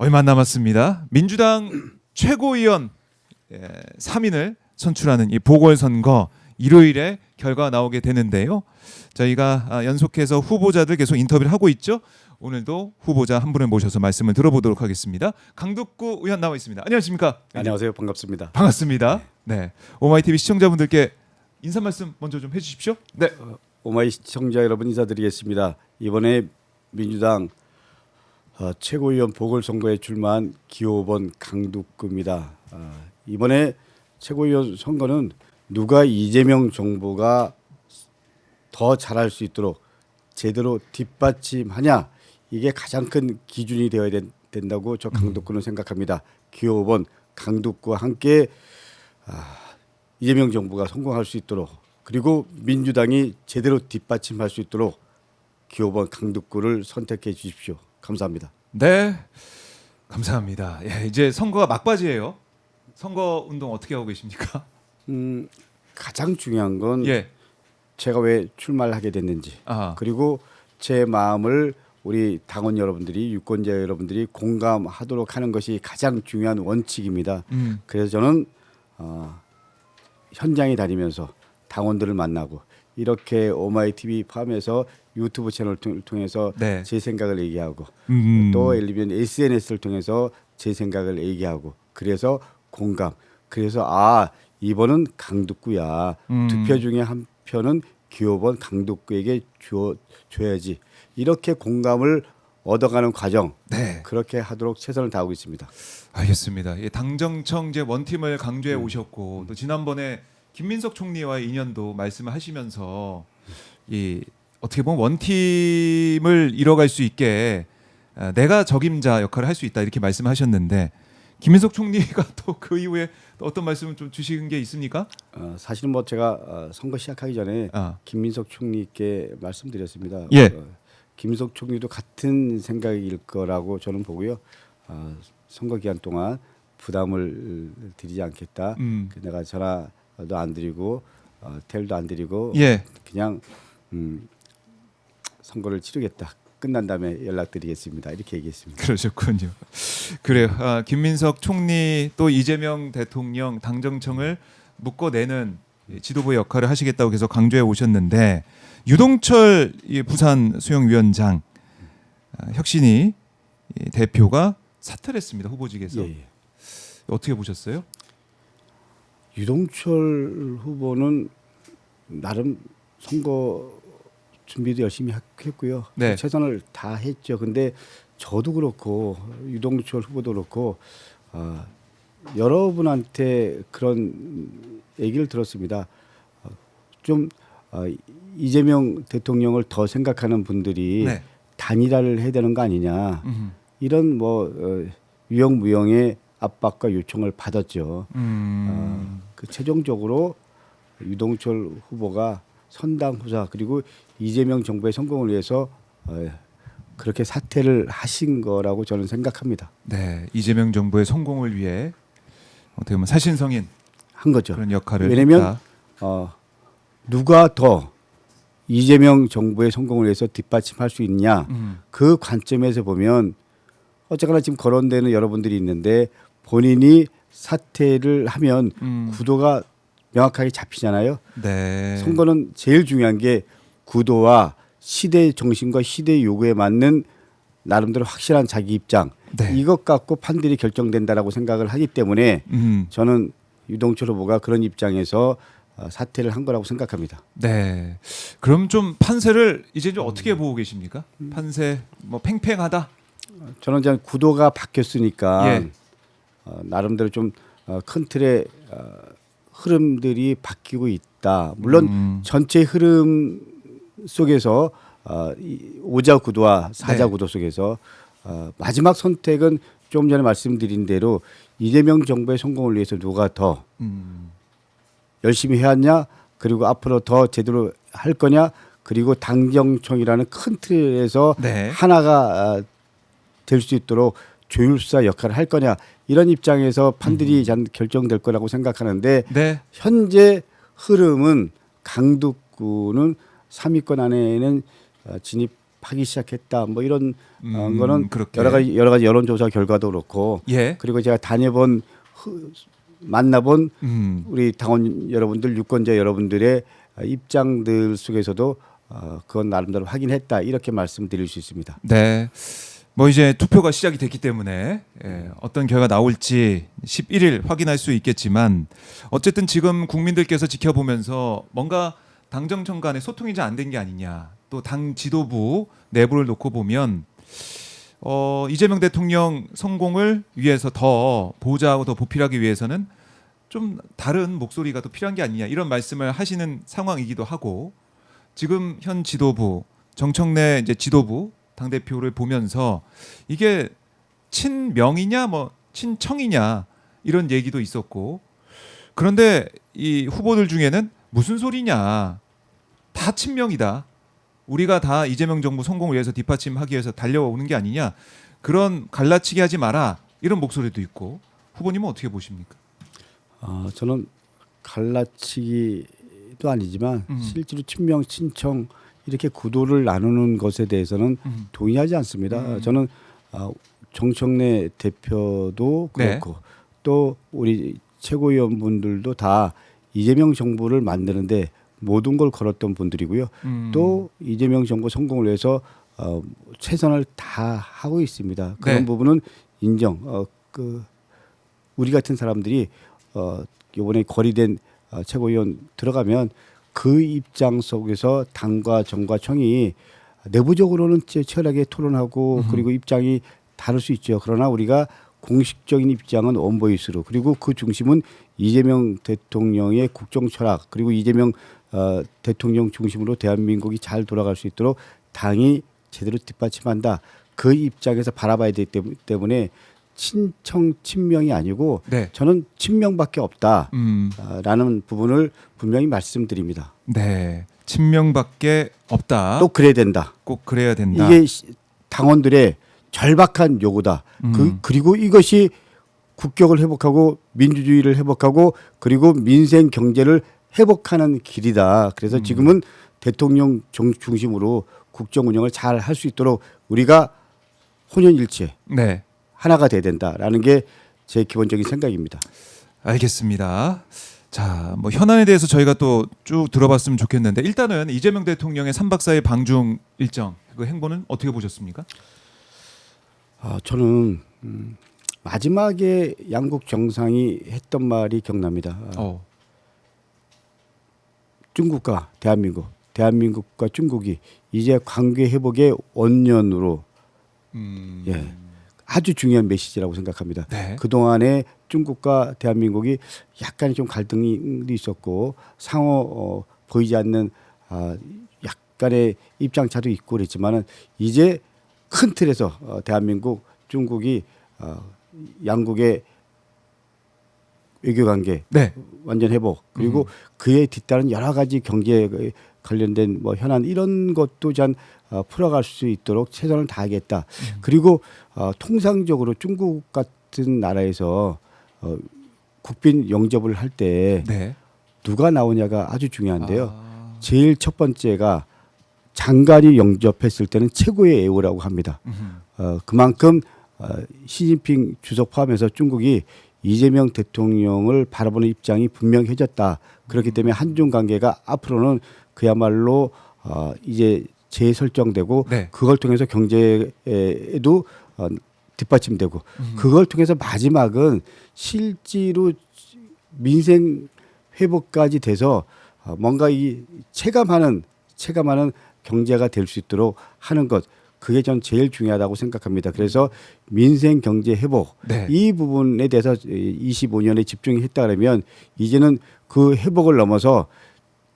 얼마 안 남았습니다. 민주당 최고위원 3인을 선출하는 이 보궐선거 일요일에 결과가 나오게 되는데요. 저희가 연속해서 후보자들 계속 인터뷰를 하고 있죠. 오늘도 후보자 한 분을 모셔서 말씀을 들어보도록 하겠습니다. 강두구 의원 나와 있습니다. 안녕하십니까? 안녕하세요. 반갑습니다. 반갑습니다. 네, 오마이TV 시청자분들께 인사 말씀 먼저 좀 해주십시오. 네. 오마이 시청자 여러분 인사드리겠습니다. 이번에 민주당 최고위원 보궐선거에 출마한 기호번 강두구입니다. 이번에 최고위원 선거는 누가 이재명 정부가 더 잘할 수 있도록 제대로 뒷받침하냐, 이게 가장 큰 기준이 되어야 된다고 저 강두구는 생각합니다. 기호번 강두구와 함께 이재명 정부가 성공할 수 있도록, 그리고 민주당이 제대로 뒷받침할 수 있도록 기호번 강두구를 선택해 주십시오. 감사합니다. 네, 감사합니다. 예, 이제 선거가 막바지예요. 선거 운동 어떻게 하고 계십니까? 가장 중요한 건 예. 제가 왜 출마를 하게 됐는지, 아. 그리고 제 마음을 우리 당원 여러분들이, 유권자 여러분들이 공감하도록 하는 것이 가장 중요한 원칙입니다. 그래서 저는 현장에 다니면서 당원들을 만나고, 이렇게 오마이TV 포함해서 유튜브 채널을 통해서 네. 제 생각을 얘기하고, 또 예를 들면 SNS를 통해서 제 생각을 얘기하고, 그래서 공감, 그래서 이번은 강두구야, 두 표 중에 한 표는 기호번 강두구에게 줘야지, 이렇게 공감을 얻어가는 과정, 네. 그렇게 하도록 최선을 다하고 있습니다. 알겠습니다. 예, 당정청 이제 원팀을 강조해 오셨고, 또 지난번에 김민석 총리와의 인연도 말씀을 하시면서 이 어떻게 보면 원팀을 이뤄갈 수 있게 내가 적임자 역할을 할 수 있다, 이렇게 말씀하셨는데, 김민석 총리가 또 그 이후에 또 어떤 말씀을 좀 주신 게 있습니까? 사실은 뭐 제가 선거 시작하기 전에 김민석 총리께 말씀드렸습니다. 예. 김민석 총리도 같은 생각일 거라고 저는 보고요. 선거 기간 동안 부담을 드리지 않겠다. 내가 전화도 안 드리고 텔도 안 드리고, 예. 그냥 선거를 치르겠다. 끝난 다음에 연락드리겠습니다. 이렇게 얘기했습니다. 그러셨군요. 그래요. 김민석 총리 또 이재명 대통령 당정청을 묶어내는 지도부의 역할을 하시겠다고 계속 강조해 오셨는데, 유동철 부산 수영위원장 혁신위 대표가 사퇴를 했습니다. 후보직에서. 예. 어떻게 보셨어요? 유동철 후보는 나름 선거 준비도 열심히 했고요. 네. 최선을 다했죠. 근데 저도 그렇고 유동철 후보도 그렇고 여러분한테 그런 얘기를 들었습니다. 좀 이재명 대통령을 더 생각하는 분들이 네. 단일화를 해야 되는 거 아니냐, 이런 유영무영의 압박과 요청을 받았죠. 그 최종적으로 유동철 후보가 선당 후사, 그리고 이재명 정부의 성공을 위해서 그렇게 사퇴를 하신 거라고 저는 생각합니다. 네, 이재명 정부의 성공을 위해 어떻게 보면 사신성인 한 거죠. 그런 역할을 왜냐하면 누가 더 이재명 정부의 성공을 위해서 뒷받침할 수 있냐, 그 관점에서 보면 어쨌거나 지금 거론되는 여러분들이 있는데, 본인이 사퇴를 하면 구도가 명확하게 잡히잖아요. 네. 선거는 제일 중요한 게 구도와 시대 정신과 시대 요구에 맞는 나름대로 확실한 자기 입장, 네. 이것 갖고 판들이 결정된다라고 생각을 하기 때문에 저는 유동철 후보가 그런 입장에서 사퇴를 한 거라고 생각합니다. 네. 그럼 좀 판세를 이제 좀 어떻게 보고 계십니까? 판세 뭐 팽팽하다. 저는 이제 구도가 바뀌었으니까 예. 나름대로 좀 큰 틀의 흐름들이 바뀌고 있다. 물론 전체 흐름 속에서 오자 구도와 사자 네. 구도 속에서 마지막 선택은 좀 전에 말씀드린 대로 이재명 정부의 성공을 위해서 누가 더 열심히 해왔냐, 그리고 앞으로 더 제대로 할 거냐, 그리고 당정청이라는 큰 틀에서 네. 하나가 될 수 있도록 조율사 역할을 할 거냐, 이런 입장에서 판들이 결정될 거라고 생각하는데, 네. 현재 흐름은 강두구는 3위권 안에는 하기 시작했다. 뭐 이런 거는 그렇게. 여러 가지 여론조사 결과도 그렇고 예. 그리고 제가 다녀본 만나본 우리 당원 여러분들 유권자 여러분들의 입장들 속에서도 그건 나름대로 확인했다 이렇게 말씀드릴 수 있습니다. 네. 뭐 이제 투표가 시작이 됐기 때문에 어떤 결과 나올지 11일 확인할 수 있겠지만 어쨌든 지금 국민들께서 지켜보면서 뭔가 당정청 간에 소통이 잘 안 된 게 아니냐. 또 당 지도부 내부를 놓고 보면 이재명 대통령 성공을 위해서 더 보호자하고 더 보필하기 위해서는 좀 다른 목소리가 더 필요한 게 아니냐 이런 말씀을 하시는 상황이기도 하고 지금 현 지도부 정청래 이제 지도부 당 대표를 보면서 이게 친명이냐 뭐 친청이냐 이런 얘기도 있었고 그런데 이 후보들 중에는 무슨 소리냐 다 친명이다. 우리가 다 이재명 정부 성공을 위해서 뒷받침하기 위해서 달려오는 게 아니냐 그런 갈라치기 하지 마라 이런 목소리도 있고 후보님은 어떻게 보십니까? 저는 갈라치기도 아니지만 실제로 친명 친청 이렇게 구도를 나누는 것에 대해서는 동의하지 않습니다. 저는 정청래 대표도 그렇고 또 우리 최고위원분들도 다 이재명 정부를 만드는데 모든 걸 걸었던 분들이고요. 또 이재명 정부 성공을 위해서 최선을 다 하고 있습니다. 그런 부분은 인정. 우리 같은 사람들이 이번에 거리된 최고위원 들어가면 그 입장 속에서 당과 정과 청이 내부적으로는 치열하게 토론하고 그리고 입장이 다를 수 있죠. 그러나 우리가 공식적인 입장은 원보이스로 그리고 그 중심은 이재명 대통령의 국정 철학 그리고 이재명 대통령 중심으로 대한민국이 잘 돌아갈 수 있도록 당이 제대로 뒷받침한다. 그 입장에서 바라봐야 되기 때문에 친청 친명이 아니고 저는 친명밖에 없다라는 부분을 분명히 말씀드립니다. 네, 친명밖에 없다. 또 그래야 된다. 꼭 그래야 된다. 이게 당원들의 절박한 요구다. 그리고 이것이 국격을 회복하고 민주주의를 회복하고 그리고 민생 경제를 회복하는 길이다. 그래서 지금은 대통령 중심으로 국정 운영을 잘 할 수 있도록 우리가 혼연일체 하나가 돼야 된다라는 게 제 기본적인 생각입니다. 알겠습니다. 자, 뭐 현안에 대해서 저희가 또 쭉 들어봤으면 좋겠는데 일단은 이재명 대통령의 3박 4일 방중 일정 그 행보는 어떻게 보셨습니까? 저는 마지막에 양국 정상이 했던 말이 기억납니다. 중국과 대한민국과 중국이 이제 관계 회복의 원년으로 아주 중요한 메시지라고 생각합니다. 그동안에 중국과 대한민국이 약간의 좀 갈등이 있었고 상호 보이지 않는 약간의 입장차도 있고 그랬지만은 이제 큰 틀에서 대한민국, 중국이 양국의 외교관계 완전 회복 그리고 그에 뒤따른 여러 가지 경제 관련된 뭐 현안 이런 것도 전 풀어갈 수 있도록 최선을 다하겠다. 그리고 통상적으로 중국 같은 나라에서 국빈 영접을 할 때 누가 나오냐가 아주 중요한데요. 제일 첫 번째가 장관이 영접했을 때는 최고의 애우라고 합니다. 그만큼 시진핑 주석 포함해서 중국이 이재명 대통령을 바라보는 입장이 분명해졌다. 그렇기 때문에 한중 관계가 앞으로는 그야말로 이제 재설정되고 그걸 통해서 경제에도 뒷받침되고 그걸 통해서 마지막은 실제로 민생 회복까지 돼서 뭔가 이 체감하는 경제가 될 수 있도록 하는 것 그게 전 제일 중요하다고 생각합니다. 그래서 민생 경제 회복 이 부분에 대해서 25년에 집중했다 그러면 이제는 그 회복을 넘어서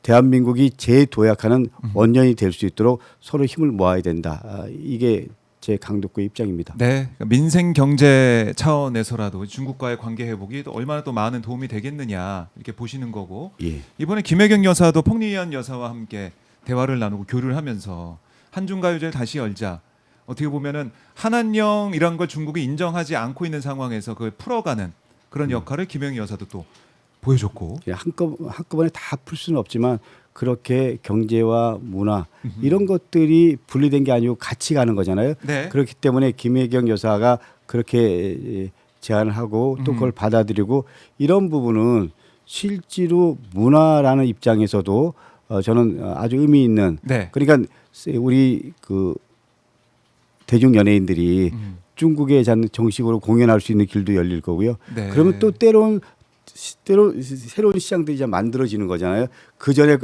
대한민국이 재도약하는 원년이 될 수 있도록 서로 힘을 모아야 된다. 이게 제 강독구의 입장입니다. 네, 그러니까 민생 경제 차원에서라도 중국과의 관계 회복이 또 얼마나 또 많은 도움이 되겠느냐 이렇게 보시는 거고 이번에 김혜경 여사도 펑리현 여사와 함께 대화를 나누고 교류를 하면서 한중가요제를 다시 열자. 어떻게 보면은 한한령이란 걸 중국이 인정하지 않고 있는 상황에서 그걸 풀어가는 그런 역할을 김혜경 여사도 또 보여줬고. 한꺼번에 다 풀 수는 없지만 그렇게 경제와 문화 이런 것들이 분리된 게 아니고 같이 가는 거잖아요. 네. 그렇기 때문에 김혜경 여사가 그렇게 제안을 하고 또 그걸 받아들이고 이런 부분은 실제로 문화라는 입장에서도 저는 아주 의미 있는 네. 그러니까 우리 그 대중 연예인들이 중국에 정식으로 공연할 수 있는 길도 열릴 거고요. 네. 그러면 또 때론 새로운 시장들이 이제 만들어지는 거잖아요. 그 전에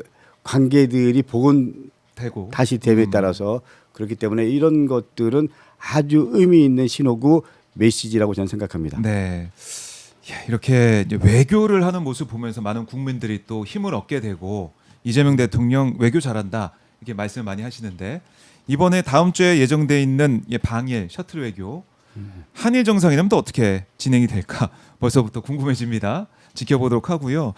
관계들이 복원되고 되고 다시 됨에 따라서 그렇기 때문에 이런 것들은 아주 의미 있는 신호고 메시지라고 저는 생각합니다. 네. 야, 이렇게 이제 외교를 하는 모습 보면서 많은 국민들이 또 힘을 얻게 되고 이재명 대통령 외교 잘한다 이렇게 말씀을 많이 하시는데 이번에 다음 주에 예정돼 있는 방일 셔틀 외교 한일 정상회담 또 어떻게 진행이 될까 벌써부터 궁금해집니다. 지켜보도록 하고요.